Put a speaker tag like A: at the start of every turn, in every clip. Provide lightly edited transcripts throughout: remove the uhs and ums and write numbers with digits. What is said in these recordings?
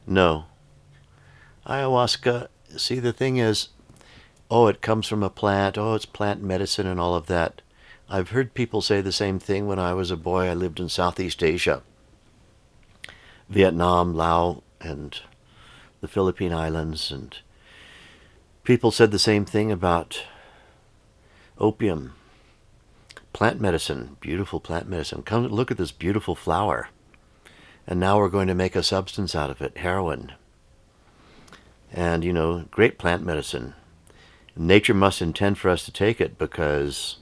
A: No. Ayahuasca, see, the thing is, oh, it comes from a plant, oh, it's plant medicine and all of that. I've heard people say the same thing when I was a boy. I lived in Southeast Asia, Vietnam, Laos, and the Philippine Islands, and people said the same thing about opium. Plant medicine, beautiful plant medicine. Come look at this beautiful flower. And now we're going to make a substance out of it, heroin. And, great plant medicine. Nature must intend for us to take it because,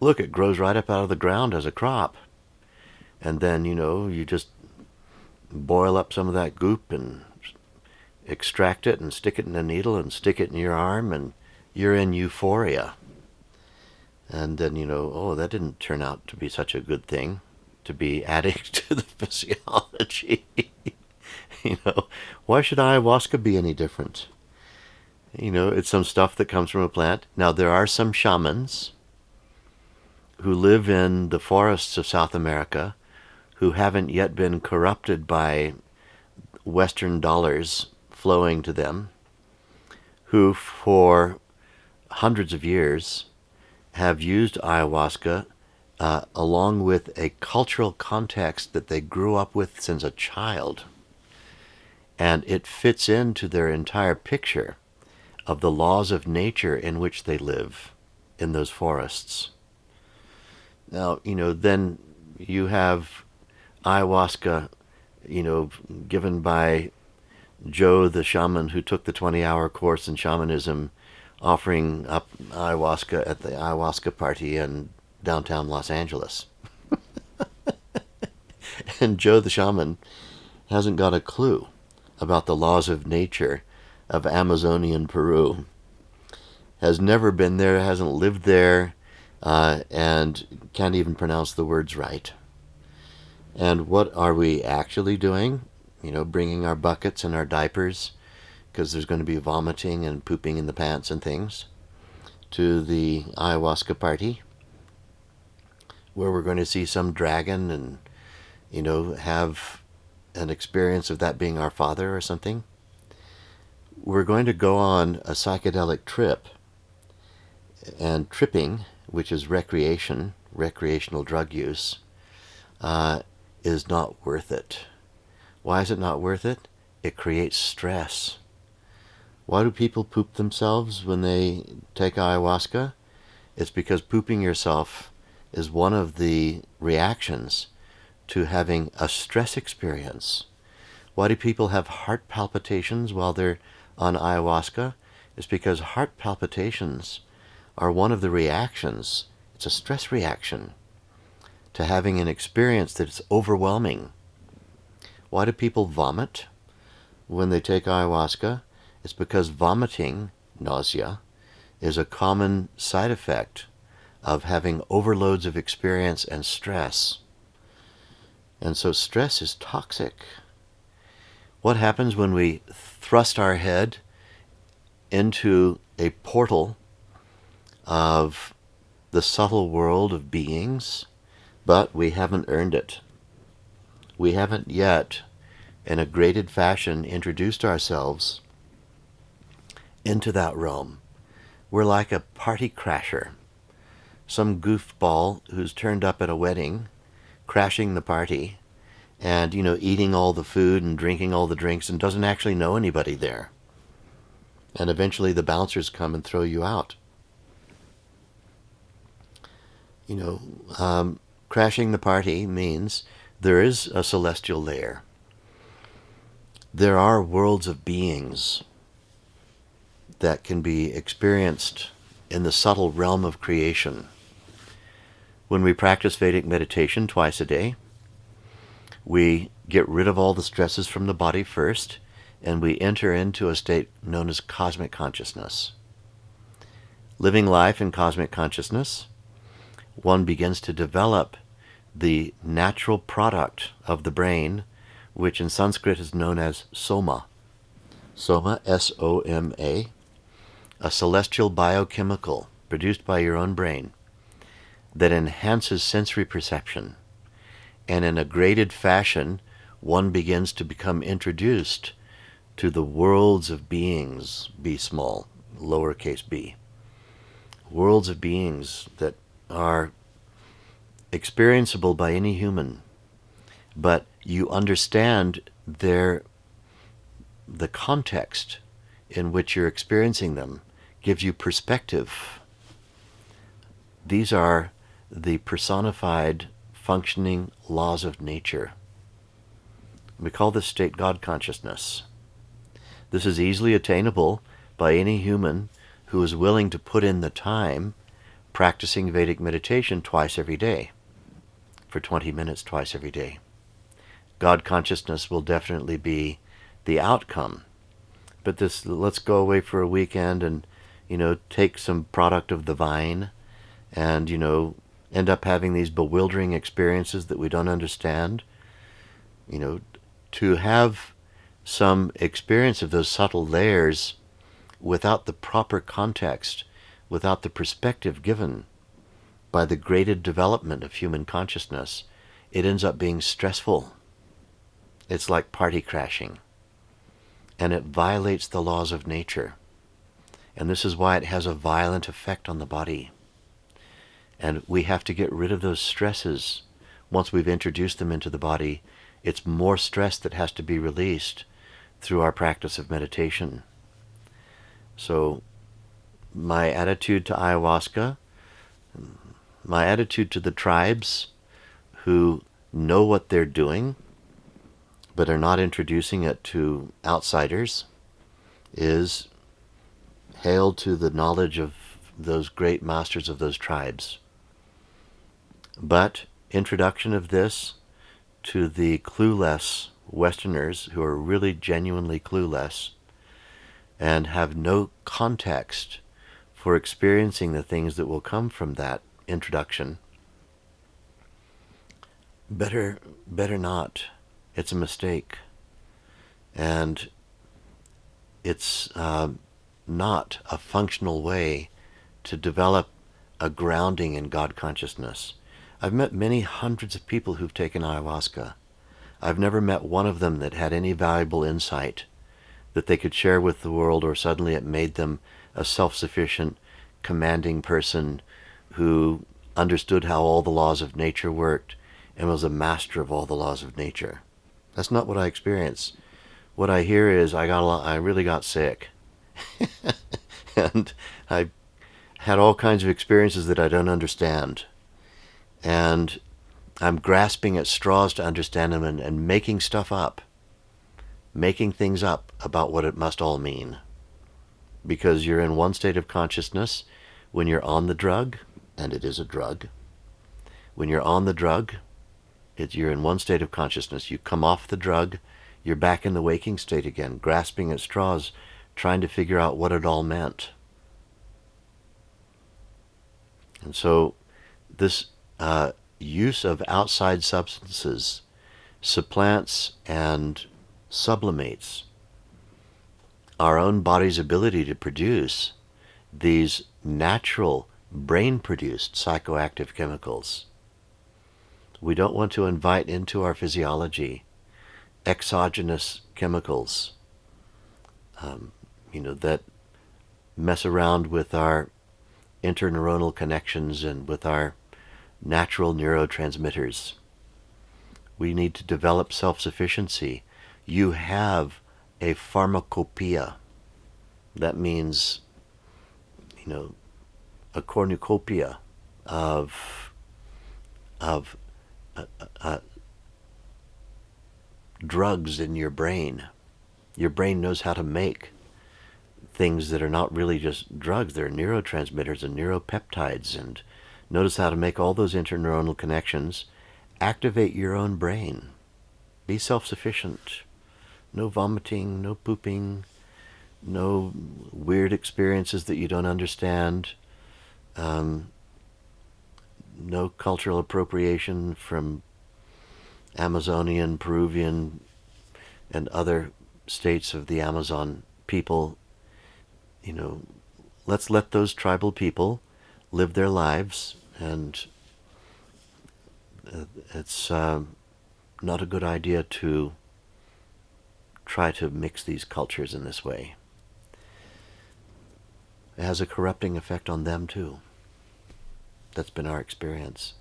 A: look, it grows right up out of the ground as a crop. And then, you just boil up some of that goop and extract it and stick it in a needle and stick it in your arm, and you're in euphoria. And then, oh, that didn't turn out to be such a good thing to be adding to the physiology. Why should ayahuasca be any different? It's some stuff that comes from a plant. Now, there are some shamans who live in the forests of South America who haven't yet been corrupted by Western dollars flowing to them, who for hundreds of years have used ayahuasca along with a cultural context that they grew up with since a child. And it fits into their entire picture of the laws of nature in which they live in those forests. Now, then you have ayahuasca, given by Joe, the shaman who took the 20-hour course in shamanism, offering up ayahuasca at the ayahuasca party in downtown Los Angeles. And Joe the shaman hasn't got a clue about the laws of nature of Amazonian Peru. Has never been there, hasn't lived there, and can't even pronounce the words right. And what are we actually doing? Bringing our buckets and our diapers, because there's going to be vomiting and pooping in the pants and things, to the ayahuasca party, where we're going to see some dragon and, have an experience of that being our father or something. We're going to go on a psychedelic trip, and tripping, which is recreational drug use, is not worth it. Why is it not worth it? It creates stress. Why do people poop themselves when they take ayahuasca? It's because pooping yourself is one of the reactions to having a stress experience. Why do people have heart palpitations while they're on ayahuasca? It's because heart palpitations are one of the reactions. It's a stress reaction to having an experience that's overwhelming. Why do people vomit when they take ayahuasca? It's because vomiting, nausea, is a common side effect of having overloads of experience and stress. And so stress is toxic. What happens when we thrust our head into a portal of the subtle world of beings, but we haven't earned it? We haven't yet, in a graded fashion, introduced ourselves into that realm. We're like a party crasher, some goofball who's turned up at a wedding, crashing the party, and, eating all the food and drinking all the drinks and doesn't actually know anybody there. And eventually the bouncers come and throw you out. Crashing the party means there is a celestial layer. There are worlds of beings that can be experienced in the subtle realm of creation. When we practice Vedic meditation twice a day, we get rid of all the stresses from the body first, and we enter into a state known as cosmic consciousness. Living life in cosmic consciousness, one begins to develop the natural product of the brain, which in Sanskrit is known as soma. Soma, S-O-M-A, a celestial biochemical produced by your own brain that enhances sensory perception. And in a graded fashion, one begins to become introduced to the worlds of beings, be small, lowercase b, worlds of beings that are experienceable by any human, but you understand the context in which you're experiencing them gives you perspective. These are the personified functioning laws of nature. We call this state God consciousness. This is easily attainable by any human who is willing to put in the time practicing Vedic meditation twice every day, for 20 minutes twice every day. God consciousness will definitely be the outcome. But let's go away for a weekend and, take some product of the vine and, end up having these bewildering experiences that we don't understand. To have some experience of those subtle layers without the proper context, without the perspective given by the graded development of human consciousness, it ends up being stressful. It's like party crashing. And it violates the laws of nature. And this is why it has a violent effect on the body. And we have to get rid of those stresses. Once we've introduced them into the body, it's more stress that has to be released through our practice of meditation. So my attitude to ayahuasca, my attitude to the tribes who know what they're doing but are not introducing it to outsiders, is hail to the knowledge of those great masters of those tribes. But introduction of this to the clueless Westerners who are really genuinely clueless and have no context for experiencing the things that will come from that introduction, better not. It's a mistake. And it's not a functional way to develop a grounding in God consciousness. I've met many hundreds of people who've taken ayahuasca. I've never met one of them that had any valuable insight that they could share with the world, or suddenly it made them a self-sufficient, commanding person who understood how all the laws of nature worked and was a master of all the laws of nature. That's not what I experience. What I hear is I really got sick. And I had all kinds of experiences that I don't understand. And I'm grasping at straws to understand them and making stuff up. Making things up about what it must all mean. Because you're in one state of consciousness when you're on the drug, and it is a drug. When you're on the drug, you're in one state of consciousness. You come off the drug, you're back in the waking state again, grasping at straws, trying to figure out what it all meant. And so this use of outside substances supplants and sublimates our own body's ability to produce these natural brain-produced psychoactive chemicals. We don't want to invite into our physiology exogenous chemicals, that mess around with our interneuronal connections and with our natural neurotransmitters. We need to develop self-sufficiency. You have a pharmacopoeia. That means, a cornucopia of drugs in your brain. Your brain knows how to make things that are not really just drugs. They're neurotransmitters and neuropeptides, and notice how to make all those interneuronal connections. Activate your own brain. Be self-sufficient. No vomiting, no pooping, no weird experiences that you don't understand, no cultural appropriation from Amazonian, Peruvian, and other states of the Amazon people. Let's let those tribal people live their lives, and it's not a good idea to try to mix these cultures in this way. It has a corrupting effect on them too. That's been our experience.